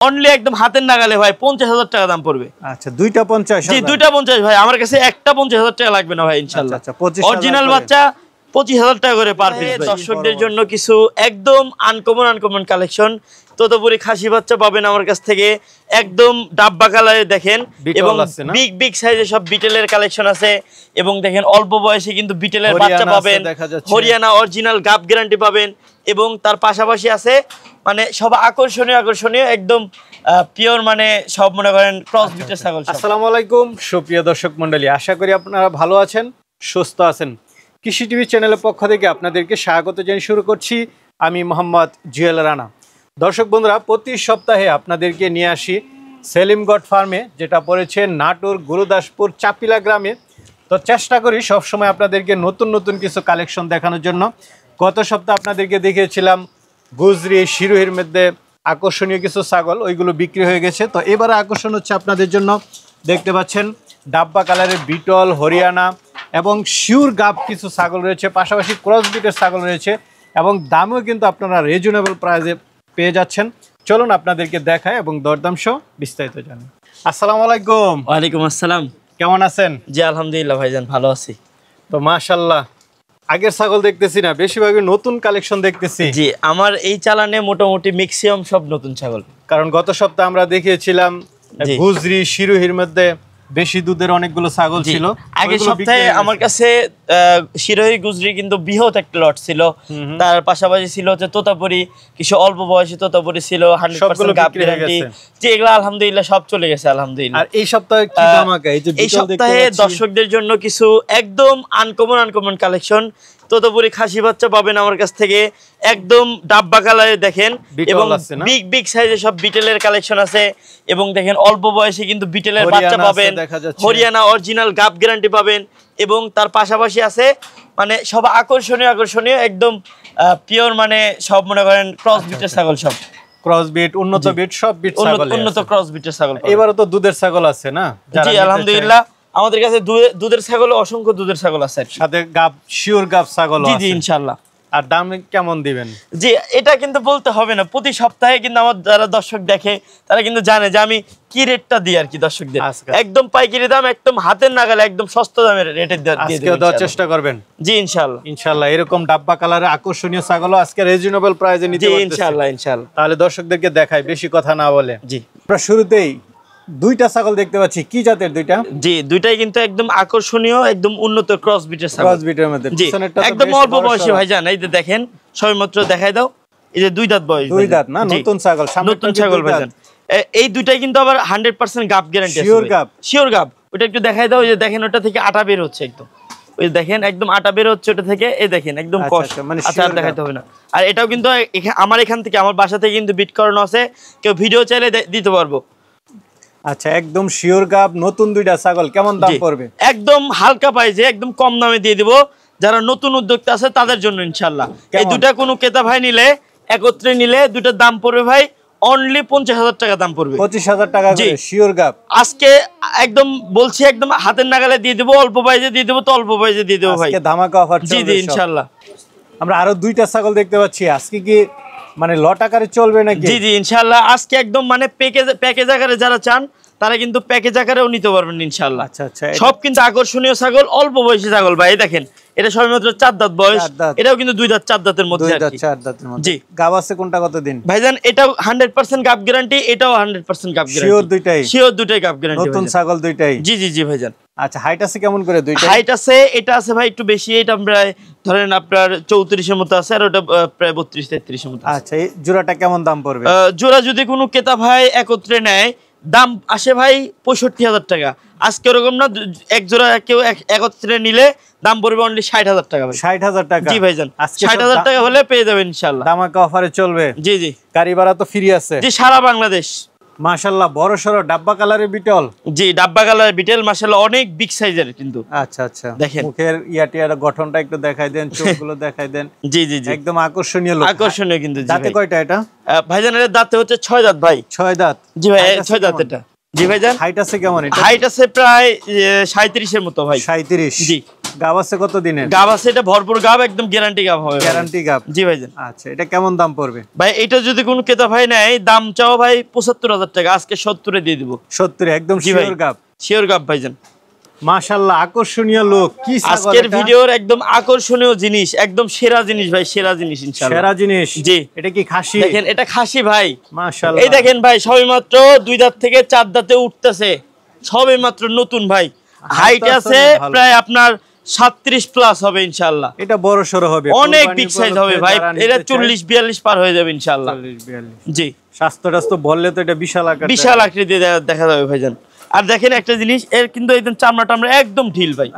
Only একদম হাতের নাগালে ভাই 50,000 টাকা দাম পড়বে। আচ্ছা দুইটা 50? জি দুইটা 50 ভাই, আমার কাছে একটা 50,000 টাকা লাগবে না ভাই ইনশাআল্লাহ। অরিজিনাল বাচ্চা 25,000 টাকা করে পার পিস। দর্শকদের জন্য কিছু একদম আনকমন কালেকশন, ততপুরি খাসি বাচ্চা পাবেন আমার কাছ থেকে একদম ডাব্বা কালারে দেখেন, এবং বিগ সাইজের সব বিটেলের কালেকশন আছে। এবং দেখেন অল্প বয়সে কিন্তু বিটেলের বাচ্চা পাবেন, হরিয়ানা অরিজিনাল গাব গ্যারান্টি পাবেন। এবং তার পাশাপাশি আছে মানে সব আকর্ষণীয় একদম পিওর, মানে সব মনে করেন ক্রস বিটের ছাগল। আসসালামু আলাইকুম সুপ্রিয় দর্শক মণ্ডলী, আশা করি আপনারা ভালো আছেন, সুস্থ আছেন। কৃষি টিভি চ্যানেলের পক্ষ থেকে আপনাদেরকে স্বাগত জানিয়ে শুরু করছি আমি মোহাম্মদ জুয়েল রানা। দর্শক বন্ধুরা, প্রতি সপ্তাহে আপনাদেরকে নিয়ে আসি সেলিমগড় ফার্মে, যেটা পড়েছে নাটোর গুরুদাসপুর চাপিলা গ্রামে। তো চেষ্টা করি সবসময় আপনাদেরকে নতুন কিছু কালেকশন দেখানোর জন্য। গত সপ্তাহে আপনাদেরকে দেখিয়েছিলাম গুজরি শিরোহির মধ্যে আকর্ষণীয় কিছু ছাগল, ওইগুলো বিক্রি হয়ে গেছে। তো এবারে আকর্ষণ হচ্ছে আপনাদের জন্য, দেখতে পাচ্ছেন ডাব্বা কালারের বিটল, হরিয়ানা এবং শিউর গাব কিছু ছাগল রয়েছে, পাশাপাশি ক্রস বিটের ছাগল রয়েছে, এবং দামও কিন্তু আপনারা রিজনেবল প্রাইসে পেয়ে যাচ্ছেন। চলুন আপনাদেরকে দেখায় এবং দরদাম সহ বিস্তারিত জানি। আসসালামু আলাইকুম। ওয়ালাইকুম আসসালাম। কেমন আছেন? জি আলহামদুলিল্লাহ ভাইজান, ভালো আছি। তো মাশাআল্লাহ, আগের ছাগল দেখতেছি না, বেশিরভাগই নতুন কালেকশন দেখতেছি। জি, আমার এই চালানে মোটামুটি ম্যাক্সিমাম সব নতুন ছাগল। কারণ গত সপ্তাহে আমরা দেখিয়েছিলাম গুজরি শিরোহির মধ্যে বেশি দুধের অনেকগুলো ছাগল ছিল। আগের সপ্তাহে আমার কাছে শিরোহি গুজরি কিন্তু বৃহৎ একটা লট ছিল, তার পাশাপাশি ছিল হচ্ছে তোতাপুরি, কিছু অল্প বয়সী তোতাপুরি ছিল 100% গাব গ্যারান্টি। যে এগুলো আলহামদুলিল্লাহ সব চলে গেছে আলহামদুলিল্লাহ। আর এই সপ্তাহে কি ধামাকা? এই সপ্তাহে দর্শকদের জন্য কিছু একদম আনকমন কালেকশন, তোতাপুরি খাসি বাচ্চা পাবেন আমার কাছ থেকে একদম ডাব্বা কালারে দেখেন, এবং বিগ সাইজের সব বিটেলের কালেকশন আছে। এবং দেখেন অল্প বয়সে কিন্তু বিটেলের বাচ্চা পাবেন, হরিয়ানা অরিজিনাল গাব গ্যারান্টি পাবেন। এবং তার পাশাপাশি আছে মানে সব আকর্ষণীয় একদম পিওর, মানে সব মনে করেন ক্রস বিটের ছাগল, সব ক্রস বিট, উন্নত বিট, সব বিট ছাগল, উন্নত ক্রস বিটের ছাগল। এবারে তো দুধের ছাগল আছে না? জি আলহামদুলিল্লাহ, আমাদের কাছে দুধের ছাগল, অসংখ্য দুধের ছাগল আছে, সাথে গাব শিওর গাব ছাগল আছে। জি ইনশাআল্লাহ। আর দাম কেমন দিবেন? জি এটা কিন্তু বলতে হবে না, প্রতি সপ্তাহে কিন্তু আমার যারা দর্শক দেখে তারা কিন্তু জানে যে আমি কি রেটটা দিই আর কি দর্শকদের। একদম পাইকারি দাম, একদম হাতের নাগালে, একদম সস্তা দামের রেটে দিয়ে দেওয়ার চেষ্টা করবেন। জি ইনশাআল্লাহ। এরকম ডাব্বা কালারের আকর্ষণীয় ছাগলও আজকে রিজনেবল প্রাইসে নিতে পারতেছি ইনশাআল্লাহ। তাহলে দর্শকদেরকে দেখাই, বেশি কথা না বলে। জি, আমরা শুরুতেই দুইটা ছাগল দেখতে পাচ্ছি, কি জাতের দুইটা? জি দুইটাই কিন্তু একদম আকর্ষণীয়, একদম উন্নত ক্রস বিটের ছাগল। ক্রস বিটের মধ্যে একদম অল্প বয়সী ভাইজান, এই যে দেখেন সবেমাত্র দেখাই দাও, এই যে 2 দাঁত বয়স, 2 দাঁত না, নতুন ছাগল, নতুন ছাগল ভাইজান। এই দুইটাই কিন্তু আবার 100% গাব গ্যারান্টি আছে, শিওর গাব। ওটা একটু দেখাই দাও, এই যে দেখেন ওটা থেকে আটা বের হচ্ছে একদম, ওই দেখেন একদম আটা বের হচ্ছে ওটা থেকে, এই দেখেন একদম কষ। আচ্ছা আর দেখাইতে হবে না। আর এটাও কিন্তু আমার এখান থেকে, আমার বাসা থেকে কিন্তু বিট করানো আছে, কেউ ভিডিও চাইলে দিতে পারবো। আচ্ছা, একদম শিওর গাব, নতুন দুইটা ছাগল, কেমন দাম পড়বে? একদম হালকা প্রাইসে, একদম কম দামে দিয়ে দিব যারা নতুন উদ্যোক্তা আছে তাদের জন্য ইনশাআল্লাহ। এই দুটা কোনো ক্রেতা ভাই নিলে, একত্রে নিলে দুটার দাম পড়বে ভাই অনলি 50,000 টাকা দাম পড়বে। 25,000 টাকা করে শিওর গাব। আজকে একদম বলছি, একদম হাতের নাগালে দিয়ে দেব, অল্প প্রাইসে দিয়ে দেব, তো অল্প প্রাইসে দিয়ে দেব ভাই, আজকে ধামাকা অফার চলবে। জি ইনশাআল্লাহ। আমরা আরো দুইটা ছাগল দেখতে পাচ্ছি, আজকে কি মানে লট আকারে চলবে নাকি? জি ইনশাআল্লাহ। আজকে একদম মানে প্যাকেজ আকারে যারা চান তারা কিন্তু প্যাকেজ আকারেও নিতে পারবেন ইনশাআল্লাহ। আচ্ছা, সব কিন্তু আকর্ষণীয় ছাগল, অল্প বয়সী ছাগল ভাই। দেখেন এটা সবেমাত্র 4 দাঁত বয়স, এটাও কিন্তু 2 দাঁত 4 দাঁতের মধ্যে আর কি। 4 দাঁতের মধ্যে। জি, গাব আছে কোনটা কতদিন? ভাইজান এটাও 100% গাব গ্যারান্টি, এটাও 100% গাব গ্যারান্টি। শিওর দুইটাই গাব গ্যারান্টি, নতুন ছাগল দুইটাই। জি ভাইজান। আচ্ছা, হাইট আছে কেমন করে দুইটা? হাইট আছে, এটা আছে ভাই একটু বেশি, এটা প্রায় ধরেন আপনার 34 এর মতো আছে, আর ওটা প্রায় 32-33 এর মতো আছে। আচ্ছা, এই জোড়াটা কেমন দাম পড়বে? জোড়া যদি কোনো ক্রেতা ভাই একত্রে নেয়, দাম আসে ভাই 65,000 টাকা। আজকে ওরকম না, এক জোড়া কেউ একত্রে নিলে দাম পড়বে অনলি 60,000 টাকা ভাই। 60,000 টাকা? জি ভাইজান, 60,000 টাকা হলে পেয়ে যাবেন ইনশাআল্লাহ। ধামাকা অফারে চলবে। জি গাড়ি ভাড়া তো ফ্রি আছে? জি, সারা বাংলাদেশ। মাশাআল্লাহ, বড় সরো ডাব্বা কালারের বিটল। জি, ডাব্বা কালারের বিটল, মাশাআল্লাহ অনেক বিগ সাইজের কিন্তু। আচ্ছা, দেখেন মুখের ইয়াটিয়ার গঠনটা একটু দেখাই দেন, চোখগুলো দেখাই দেন। জি একদম আকর্ষণীয় লোক, আকর্ষণীয় কিন্তু। দাঁতে কয়টা এটা ভাইজান? এর দাঁতে হচ্ছে 6 দাঁত ভাই। 6 দাঁত? জি ভাই, 6 দাঁত এটা। জি ভাইজান। হাইট আছে কেমন এটা? হাইট আছে প্রায় 37 এর মতো ভাই। 37? জি। গাব আছে কত দিনের? গাব আছে, এটা ভরপুর গাব, একদম গ্যারান্টি গাব হবে। গ্যারান্টি গাব? জি ভাইজান। আচ্ছা, এটা কেমন দাম পড়বে ভাই? এটা যদি কোনো ক্রেতা ভাই নেয়, দাম চাও ভাই ৭৫,০০০ টাকা, আজকে ৭০ দিব। ৭০? একদম শিওর গাব? শিওর গাব ভাইজান। মাশাআল্লাহ, আকর্ষণীয় লোক। কি ছাগল আজকের ভিডিওর একদম আকর্ষণীয় জিনিস, একদম সেরা জিনিস ভাই, সেরা জিনিস ইনশাআল্লাহ। সেরা জিনিস? জি। এটা কি খাসি? দেখেন এটা খাসি ভাই। মাশাআল্লাহ। এই দেখেন ভাই, সবেমাত্র 2 দাঁত থেকে 4 দাঁতে উঠতেছে, সবেমাত্র নতুন ভাই। হাইট আছে প্রায় আপনার 37 প্লাস হবে ইনশাআল্লাহ। এটা বড় সরো হবে, অনেক বিগ সাইজ হবে ভাই, এটা 40-42 পার হয়ে যাবে ইনশাআল্লাহ। 40-42? জি। স্বাস্থ্য বললে তো এটা বিশাল আকার, বিশাল আকৃতি দেখা যাবে ভাইজান। আর দেখেন একটা জিনিস, এর কিন্তু একদম চামড়া টামড়া একদম ঢিল ভাই,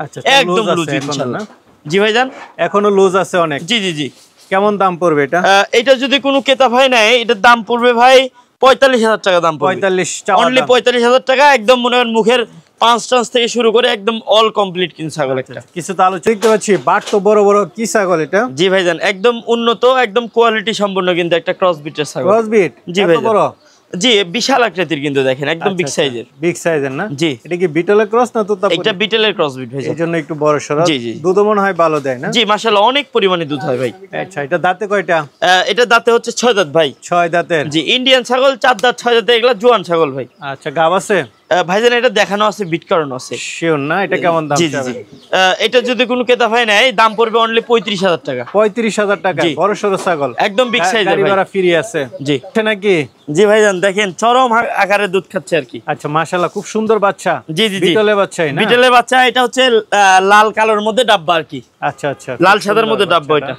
একদম লুজ ইনশাআল্লাহ। জি ভাইজান, এখনো লুজ আছে অনেক। জি জি জি। কেমন দাম পড়বে এটা? এটা যদি কোনো ক্রেতা ভাই নেয়, এটার দাম পড়বে ভাই ৪৫,০০০ টাকা দাম পড়বে। ৪৫? অনলি ৪৫,০০০ টাকা। একদম মনে করেন মুখের 5 টান্স থেকে শুরু করে একদম অল কমপ্লিট কিন ছাগল একটা। কিছু তো আলোচনা দেখতে পাচ্ছি, বাট তো বড় বড়। কি ছাগল এটা? জি ভাইজান, একদম উন্নত, একদম কোয়ালিটি সম্পন্ন কিন্তু একটা ক্রস বিটের ছাগল। Cross bit? জি ভাইজান। বড়? জি, বিশাল আকৃতির কিন্তু, দেখেন একদম বিগ সাইজের। বিগ সাইজের না? জি। এটা কি বিটলের ক্রস না তোতাপুরি? এটা বিটলের ক্রস বিট ভাইজান, এইজন্য একটু বড় সরো। জি জি। দুধ মনে হয় ভালো দেয় না? জি মাশাআল্লাহ, অনেক পরিমাণে দুধ হয় ভাই। আচ্ছা, এটা দাঁতে কয়টা? এটা দাঁতে হচ্ছে 6 দাঁত ভাই। 6 দাঁতের? জি, ইন্ডিয়ান ছাগল, 4 দাঁত 6 দাঁতে, এগুলা জোয়ান ছাগল ভাই। আচ্ছা, গাব আছে? ভাইজান এটা দেখানো আছে, বিট করানো আছে। শিওর না? এটা কেমন দাম? জি জি জি। এটা যদি কোনো ক্রেতা ভাই নেয়, দাম পড়বে অনলি ৩৫,০০০ টাকা। ৩৫,০০০ টাকা? বড় সরো ছাগল, একদম বিগ সাইজের গাড়ি ভাড়া ফ্রি আছে? জি। নাকি? জি ভাইজান, দেখেন চরম আকারে দুধ খাচ্ছে আর কি। আচ্ছা, মাশাআল্লাহ, খুব সুন্দর বাচ্চা। জি জি জি। বিটলের বাচ্চাই না? বিটলের বাচ্চা। এটা হচ্ছে লাল কালোর মধ্যে ডাব্বা আর কি। আচ্ছা আচ্ছা, লাল সাদার মধ্যে ডাব্বা এটা।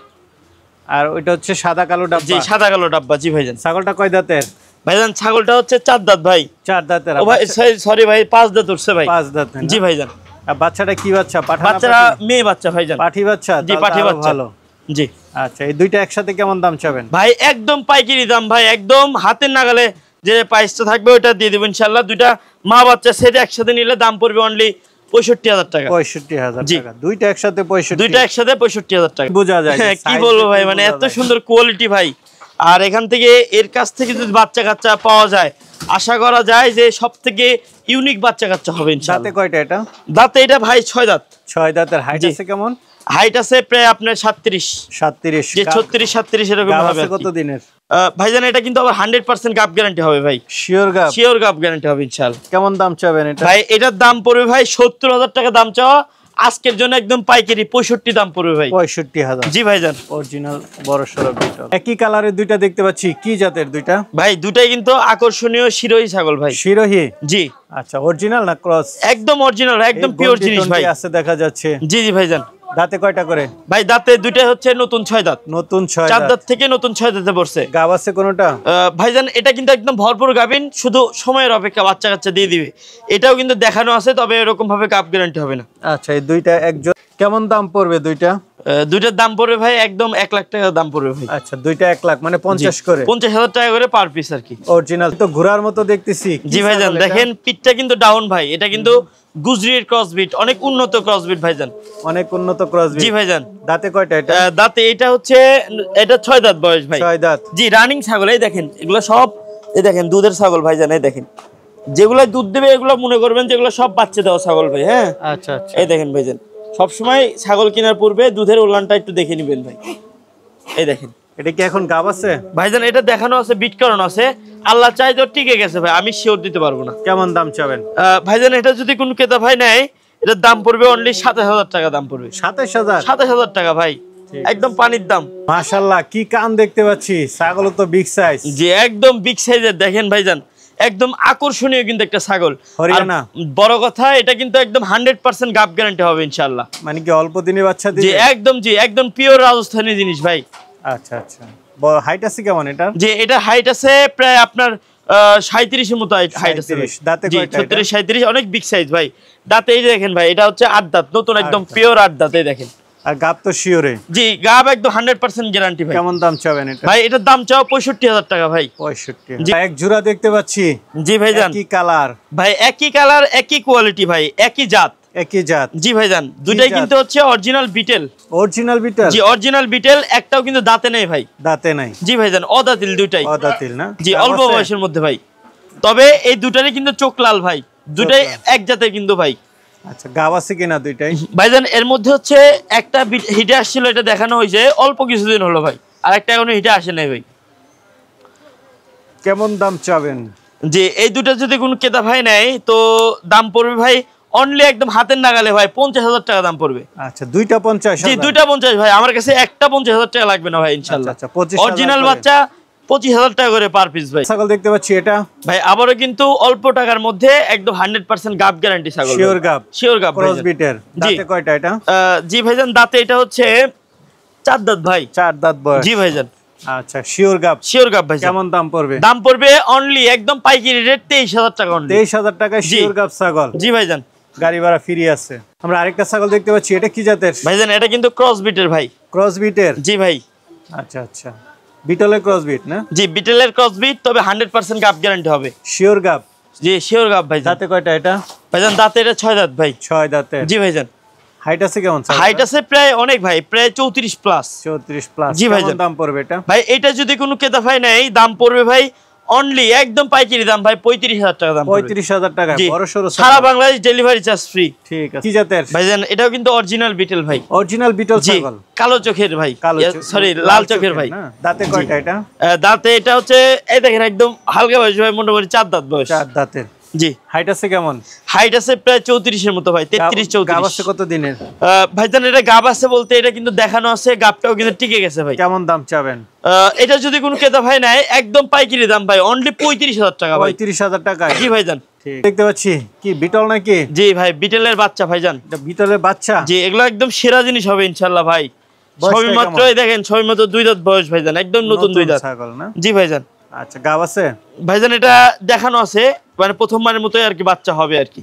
আর ওইটা হচ্ছে সাদা কালো ডাব্বা? জি, সাদা কালো ডাব্বা। জি ভাইজান। ছাগলটা কয় দাঁতের? ভাইজান ছাগলটা হচ্ছে 4 দাঁত ভাই। 4 দাঁতের? ও ভাই সরি ভাই, 5 দাঁত উঠছে ভাই। 5 দাঁত? জি ভাইজান। আর বাচ্চাটা কি বাচ্চা? পাঠা? বাচ্চাটা মেয়ে বাচ্চা ভাইজান। পাঠি বাচ্চা? জি, পাঠি বাচ্চা। ভালো। জি। আচ্ছা, এই দুইটা একসাথে কেমন দাম চাবেন ভাই? একদম পাইকারি দাম ভাই, একদম হাতের নাগালে যে প্রাইসটা থাকবে ওটা দিয়ে দেব ইনশাআল্লাহ। দুইটা মা বাচ্চা সেট একসাথে নিলে দাম পড়বে অনলি ৬৫,০০০ টাকা। ৬৫,০০০ টাকা? দুইটা একসাথে ৬৫? দুইটা একসাথে ৬৫,০০০ টাকা। বোঝা যায় কি বলবো ভাই, মানে এত সুন্দর কোয়ালিটি ভাই। আর এখান থেকে, এর কাছ থেকে যদি বাচ্চা কাচ্চা পাওয়া যায়, আশা করা যায় যে সবথেকে ইউনিক বাচ্চা কাচ্চা হবে ইনশাআল্লাহ। দাঁতে কয়টা এটা? দাঁতে এটা ভাই ৬ দাঁত। 6 দাঁতের? হাইট আছে কেমন? হাইট আছে প্রায় আপনার 37। 37? যে 36-37 এরকম হবে। কত দিনের ভাইজান? এটা কিন্তু আবার 100% গাব গ্যারান্টি হবে ভাই। শিওর গাব? শিওর গাব গ্যারান্টি হবে ইনশাআল্লাহ। কেমন দাম চাবেন এটা? ভাই এটার দাম পড়বে ভাই ৭০,০০০ টাকা দাম চাওয়া, আজকের জন্য একদম পাইকারি ৬৫ দাম পড়বে ভাই। ৬৫,০০০? জি ভাইজান। অরিজিনাল বড় সরো বিটল। একই কালারের দুইটা দেখতে পাচ্ছি, কি জাতের দুইটা? ভাই দুটাই কিন্তু আকর্ষণীয় শিরোহী ছাগল ভাই। শিরোহী? জি। আচ্ছা, অরিজিনাল না ক্রস? একদম অরিজিনাল, একদম পিওর জিনিস ভাই। আছে দেখা যাচ্ছে। জি জি ভাইজান। দাঁতে কয়টা করে? ভাই দাঁতে দুইটাই হচ্ছে নতুন 6 দাঁত। নতুন 6 4 দাঁত থেকে নতুন 6 দাঁতে পড়ছে। গাব আছে কোনটা? ভাইজান এটা কিন্তু একদম ভরপুর গাবিন, শুধু সময়ের অপেক্ষা, বাচ্চা কাচ্চা দিয়ে দিবে। এটাও কিন্তু দেখানো আছে, তবে এরকম ভাবে গাব গ্যারান্টি হবে না। আচ্ছা, এই দুইটা একজন কেমন দাম পড়বে দুইটা? দুইটার দাম পড়বে ভাই একদম 1 লাখ টাকা দাম পড়বে ভাই। আচ্ছা, দুইটা 1 লাখ মানে 50 করে? 50,০০০ টাকা করে পার পিস আর কি। অরিজিনাল তো ঘোড়ার মতো দেখতেছি। জি ভাইজান, দেখেন পিঠটা কিন্তু ডাউন ভাই। এটা কিন্তু গুজরির ক্রস বিট, অনেক উন্নত ক্রস বিট ভাইজান। অনেক উন্নত ক্রস বিট? জি ভাইজান। দাঁতে কয়টা এটা? দাঁতে এটা হচ্ছে, এটা 6 দাঁত বয়স ভাই। 6 দাঁত? জি, রানিং ছাগল। এই দেখেন এগুলো সব, এই দেখেন দুধের ছাগল ভাইজান। এই দেখেন যেগুলো দুধ দেবে, এগুলো মনে করবেন যেগুলো সব বাচ্চা দেওয়া ছাগল ভাই। হ্যাঁ আচ্ছা আচ্ছা। এই দেখেন ভাইজান, সবসময় ছাগল কেনার পূর্বে দুধের ওলানটা একটু দেখে নিবেন ভাই। এই দেখেন। এটা কি এখন গাব আছে? ভাইজান এটা দেখানো আছে, বিট করানো আছে, আল্লাহ চাই তো টিকে গেছে ভাই, আমি শিওর দিতে পারবো না। কেমন দাম চাবেন ভাইজান? এটা যদি কোনো ক্রেতা ভাই নেয়, এটার দাম পড়বে অনলি ২৭,০০০ টাকা দাম পড়বে। ২৭,০০০? ২৭,০০০ টাকা ভাই, একদম পানির দাম। মাশাআল্লাহ, কি কান দেখতে পাচ্ছি, ছাগল তো বিগ সাইজ। জি, একদম বিগ সাইজের। দেখেন ভাইজান, একদম আকর্ষণীয় কিন্তু একটা ছাগল। হরিয়ানা? বড় কথা, এটা কিন্তু একদম 100% গাব গ্যারান্টি হবে ইনশাআল্লাহ। মানে কি অল্প দিনে বাচ্চা দিবে? জি একদম, জি একদম পিওর রাজস্থানী জিনিস ভাই। আচ্ছা আচ্ছা। বড় হাইট আছে কেমন এটা? জি, এটা হাইট আছে প্রায় আপনার 37 এর মতো হাইট আছে। দাঁতে কয়টা? 36-37, অনেক বিগ সাইজ ভাই। দাঁতে এই দেখেন ভাই, এটা হচ্ছে 8 দাঁত, নতুন একদম পিওর 8 দাঁত। এই দেখেন। আর গাব তো শিওরে? জি, গাব একদম 100% গ্যারান্টি ভাই। কেমন দাম চাবেন এটা? ভাই এটার দাম চাও ৬৫,০০০ টাকা ভাই। 65? এক জোড়া দেখতে পাচ্ছি। জি ভাইজান। কি কালার ভাই? একই কালার, একই কোয়ালিটি ভাই, একই জাত। একই জাত? জি ভাইজান, দুটাই কিন্তু হচ্ছে অরিজিনাল বিটেল। Original betel? জি অরিজিনাল বিটেল, একটাও কিন্তু দাঁতে নেই ভাই। দাঁতে নাই? জি ভাইজান, অদাতিল দুটাই। অদাতিল না? জি, অল্প বয়সের মধ্যে ভাই। তবে এই দুটারই কিন্তু চোখ লাল ভাই, দুটাই এক জাতের কিন্তু ভাই। আচ্ছা, গাব আছে কিনা দুইটাই ভাইজান? এর মধ্যে হচ্ছে একটা হিটে আসছিল, এটা দেখানো হয়েছে অল্প কিছুদিন হলো ভাই, আর একটা এখনো হিটে আসে নাই ভাই। কেমন দাম চাবেন? যে এই দুটো যদি কোনো ক্রেতা ভাই নেয় তো দাম পড়বে ভাই অনলি একদম হাতের নাগালে ভাই 50,000 টাকা দাম পড়বে। আচ্ছা, দুইটা 50? জি, দুইটা 50 ভাই। আমার কাছে একটা 50,000 টাকা লাগবে না ভাই ইনশাআল্লাহ। আচ্ছা, 25,000 অরিজিনাল বাচ্চা 25,000 টাকা করে পার পিস ভাই। ছাগল দেখতে পাচ্ছি, এটা ভাই আবারও কিন্তু অল্প টাকার মধ্যে একদম 100% গাব গ্যারান্টি ছাগল। শিওর গাব? শিওর গাব ক্রস বিটের। দাঁতে কয়টা এটা? জি ভাইজান, দাঁতে এটা হচ্ছে 4 দাঁত ভাই। 4 দাঁত বয়স? জি ভাইজান। আচ্ছা, শিওর গাব? শিওর গাব ভাই। কেমন দাম পড়বে? দাম পড়বে অনলি একদম পাইকারি রেট 23,000 টাকা অনলি। 23,000 টাকায় শিওর গাব ছাগল? জি ভাইজান। গাড়ি ভাড়া ফ্রি আছে। আমরা আরেকটা ছাগল দেখতে পাচ্ছি, এটা কি জাতের ভাইজান? এটা কিন্তু ক্রস বিটের ভাই। ক্রস বিটের? জি ভাই। আচ্ছা আচ্ছা, বিটলের ক্রস বিট না? জি, বিটেলের ক্রস বিট, তবে 100% গাব গ্যারান্টি হবে। শিওর গাব? জি, শিওর গাব ভাই। দাঁতে কয়টা এটা? ভাইজান দাঁতে এটা 6 দাঁত ভাই। 6 দাঁতে? জি ভাইজান। হাইট আছে কেমন? হাইট আছে প্রায় অনেক ভাই, প্রায় 34 প্লাস। 34 প্লাস? জি ভাইজান। কেমন দাম পড়বে এটা? ভাই এটা যদি কোনো ক্রেতা ভাই নেয় দাম পড়বে ভাই অনলি একদম পাইকারি দাম ভাই 35,000 টাকা দাম পড়বে। 35,000 টাকা? বড় সরো সারা বাংলাদেশ ডেলিভারি চার্জ ফ্রি। ঠিক আছে। কি জাতের ভাইজান? এটাও কিন্তু অরিজিনাল বিটেল ভাই। অরিজিনাল বিটল ছাগল? কালো চোখের ভাই, সরি লাল চোখের ভাই। দাঁতে কয়টা এটা? দাঁতে এটা হচ্ছে এই দেখেন একদম হালকা বয়স ভাই, মোটামুটি 4 দাঁত বয়স। 4 দাঁতের? জি। হাইট আছে কেমন? হাইট আছে প্রায় 34 এর মতো ভাই, 33-34। গাব আছে কত দিনের? ভাইজান এটা গাব আছে বলতে এটা কিন্তু দেখানো আছে, গাবটাও কিন্তু টিকে গেছে ভাই। কেমন দাম চাবেন? এটা যদি কোনো ক্রেতা ভাই নেয় একদম পাইকারি দাম ভাই অনলি 35,000 টাকা ভাই। 35,000 টাকা? জি ভাইজান। ঠিক। দেখতে পাচ্ছি কি বিটল নাকি? জি ভাই, বিটেলের বাচ্চা ভাইজান। এটা বিটলের বাচ্চা? জি, এগুলো একদম সেরা জিনিস হবে ইনশাআল্লাহ ভাই। সবে মাত্রই দেখেন, সবে মাত্র 2 দাঁত বয়স ভাইজান, একদম নতুন 2 দাঁত ছাগল না? জি ভাইজান। আচ্ছা, গাব আছে ভাইজান? এটা দেখানো আছে, মানে প্রথমবারের মতোই আর কি বাচ্চা হবে আর কি।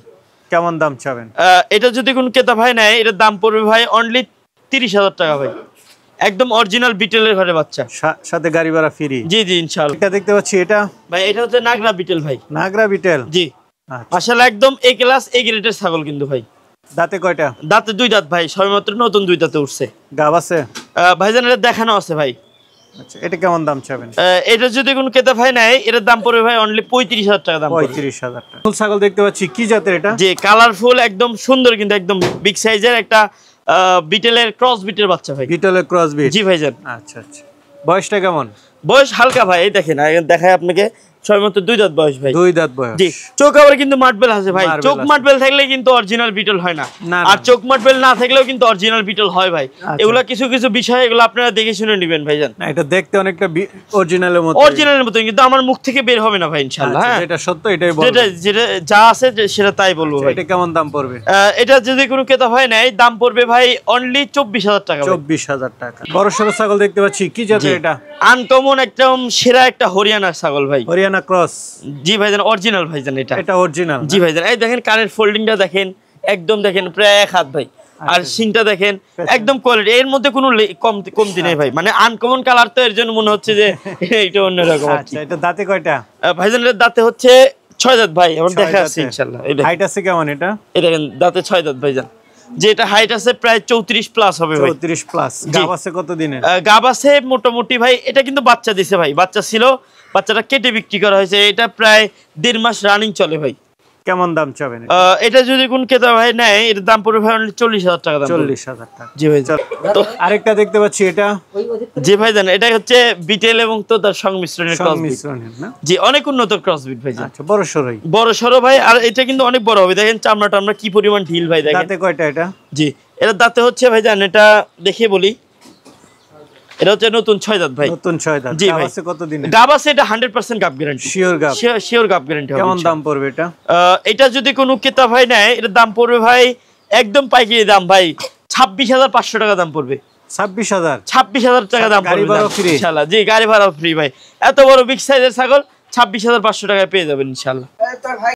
কেমন দাম চাবেন? এটা যদি কোনো ক্রেতা ভাই নেয় এটার দাম পড়বে ভাই অনলি 30,000 টাকা ভাই, একদম অরিজিনাল বিটেলের ঘরে বাচ্চা, সাথে গাড়ি ভাড়া ফ্রি? জি জি ইনশাআল্লাহ। এটা দেখতে পাচ্ছি, এটা ভাই এটা হচ্ছে নাগরা বিটেল ভাই। নাগরা বিটেল? জি। মাশাআল্লাহ একদম এ ক্লাস এ গ্রেডের ছাগল কিন্তু ভাই। দাঁতে কয়টা? দাঁতে 2 দাঁত ভাই, সবেমাত্র নতুন 2 দাঁতে উঠছে। গাব আছে? ভাইজান এটা দেখানো আছে ভাই। আচ্ছা, এটা কেমন দাম চাবেন? এটা যদি কোনো ক্রেতা ভাই নেয় এটার দাম পড়বে ভাই অনলি 35,000 টাকা দাম পড়বে। 35,000 টাকা। ফুল ছাগল দেখতে পাচ্ছি, কি জাতের এটা? জি, কালারফুল একদম সুন্দর, কিন্তু একদম বিগ সাইজের একটা বিটেলের ক্রস বিটের বাচ্চা ভাই। বিটলের ক্রস বিট? জি ভাইজান। আচ্ছা আচ্ছা, বয়সটা কেমন? বয়স হালকা ভাই, এই দেখেন দেখায় আপনাকে, সবেমাত্র 2 দাঁত বয়স ভাই। 2 দাঁত বয়স? জি। চোখ আবার কিন্তু মাটবেল আছে ভাই, চোখ মাটবেল থাকলে কিন্তু অরিজিনাল বিটল হয় না, আর চোখ মাটবেল না থাকলেও কিন্তু অরিজিনাল বিটল হয় ভাই। এগুলা কিছু কিছু বিষয় এগুলো আপনারা দেখে শুনে নেবেন ভাইজান। না, এটা দেখতে অনেকটা অরিজিনালের মতো। অরিজিনালের মতো, কিন্তু আমার মুখ থেকে বের হবে না ভাই ইনশাআল্লাহ। হ্যাঁ, এটা সত্য, এটাই বলবো। যেটা যা আছে সেটা তাই বলবো ভাই। এটা কেমন দাম পড়বে? এটা যদি কোনো ক্রেতা ভাই নেয় দাম পড়বে ভাই অনলি 24,000 টাকা। 24,000 টাকা। বড় সরো ছাগল দেখতে পাচ্ছি, কি জাতের এটা? আনকমন একদম সেরা একটা হরিয়ানা ছাগল ভাই। হরিয়ানা ক্রস? জি ভাইজান, অরিজিনাল ভাইজান এটা। এটা অরিজিনাল? জি ভাইজান। এই দেখেন কানের ফোল্ডিংটা দেখেন, একদম দেখেন প্রায় 1 হাত ভাই। আর সিংটা দেখেন একদম কোয়ালিটি, এর মধ্যে কোনো কমতি নেই ভাই, মানে আনকমন কালার, তো এর জন্য মনে হচ্ছে যে এটা অন্যরকম। আচ্ছা, এটা দাঁতে কয়টা? ভাইজান এর দাঁতে হচ্ছে 6 দাঁত ভাই, আমরা দেখা আছে ইনশাআল্লাহ। হাইট আছে কেমন এটা? এই দেখেন দাঁতে 6 দাঁত ভাইজান, যে এটা হাইট আছে প্রায় 34 প্লাস হবে ভাই। 34 প্লাস? গাব আছে কত দিনের? গাব আছে মোটামুটি ভাই, এটা কিন্তু বাচ্চা দিছে ভাই, বাচ্চা ছিল, বাচ্চাটা কেটে বিক্রি করা হয়েছে, এটা প্রায় 1.5 মাস রানিং চলে ভাই। কেমন দাম চাবেন? এটা যদি কোন ক্রেতা ভাই নেয় এটার দাম পড়বে ভাই অনলি 40,000 টাকা দাম। 40,000 টাকা? জি ভাই। তো আরেকটা দেখতে পাচ্ছি, এটা? জি ভাইজান, এটা হচ্ছে বিটেল এবং তো তার সংমিশ্রণের ক্রস বিট না? জি, অনেক উন্নত ক্রস বিট ভাইজান। আচ্ছা, বড় সরই? বড় সরো ভাই, আর এটা কিন্তু অনেক বড় হবে, দেখেন চামড়াটা আমরা কি পরিমাণ ঢিল ভাই দেখেন। দাঁতে কয়টা এটা? জি, এটা দাঁতে হচ্ছে ভাইজান, এটা দেখিয়ে বলি, এটা হচ্ছে নতুন 6 দাঁত ভাই। নতুন 6 দাঁত? জি ভাই। আছে কত দিনে? গাব আছে, এটা 100% গাব গ্যারান্টি। শিওর গাব? শিওর গাব গ্যারান্টি হবে। কেমন দাম পড়বে এটা? এটা যদি কোনো ক্রেতা ভাই নেয় এটার দাম পড়বে ভাই একদম পাইকারি দাম ভাই 26,500 টাকা দাম পড়বে। 26,000? 26,000 টাকা দাম পড়বে গাড়ি ভাড়া ফ্রি ইনশাআল্লাহ। জি, গাড়ি ভাড়া ফ্রি ভাই, এত বড় বিগ সাইজের ছাগল 26,500 টাকায় পেয়ে যাবেন ইনশাআল্লাহ।